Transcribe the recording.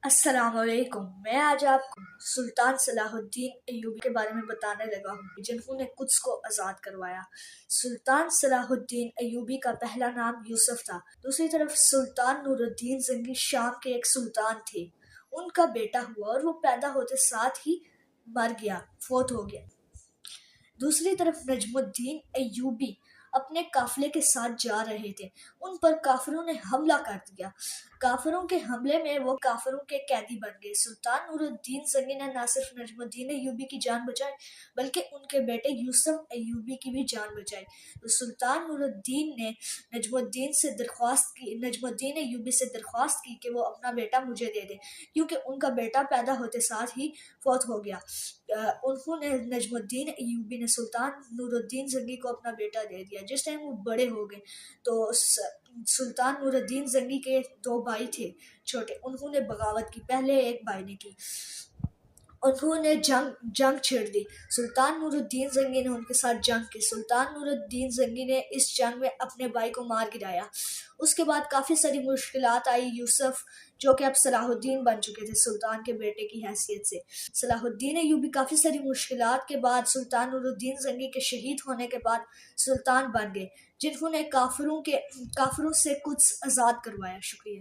السلام علیکم۔ میں آج آپ کو سلطان صلاح الدین ایوبی کے بارے میں بتانے لگا ہوں جنہوں نے قدس کو آزاد کروایا۔ سلطان صلاح الدین ایوبی کا پہلا نام یوسف تھا۔ دوسری طرف سلطان نور الدین زنگی شام کے ایک سلطان تھے۔ ان کا بیٹا ہوا اور وہ پیدا ہوتے ساتھ ہی مر گیا، فوت ہو گیا۔ دوسری طرف نجم الدین ایوبی اپنے قافلے کے ساتھ جا رہے تھے، ان پر کافروں نے حملہ کر دیا۔ کافروں کے حملے میں وہ کافروں کے قیدی بن گئے۔ سلطان نور الدین زنگی نے نہ صرف نجم الدین ایوبی کی جان بچائی بلکہ ان کے بیٹے یوسف ایوبی کی بھی جان بچائی۔ تو سلطان نور الدین نے نجم الدین ایوبی سے درخواست کی کہ وہ اپنا بیٹا مجھے دے دے، کیونکہ ان کا بیٹا پیدا ہوتے ساتھ ہی فوت ہو گیا۔ انہوں نے نجم الدین ایوبی نے سلطان نور الدین زنگی کو اپنا بیٹا دے دیا۔ جس ٹائم وہ بڑے ہو گئے تو سلطان نور الدین زنگی کے 2 بھائی تھے چھوٹے، انہوں نے بغاوت کی۔ پہلے ایک بھائی نے کی، انہوں نے جنگ چھیڑ دی۔ سلطان نور الدین زنگی نے ان کے ساتھ جنگ کی۔ سلطان نور الدین زنگی نے اس جنگ میں اپنے بھائی کو مار گرایا۔ اس کے بعد کافی ساری مشکلات آئی۔ یوسف جو کہ اب صلاح الدین بن چکے تھے سلطان کے بیٹے کی حیثیت سے، صلاح الدین ایوبی کافی ساری مشکلات کے بعد سلطان نور الدین زنگی کے شہید ہونے کے بعد سلطان بن گئے، جنہوں نے کافروں سے قدس آزاد کروایا۔ شکریہ۔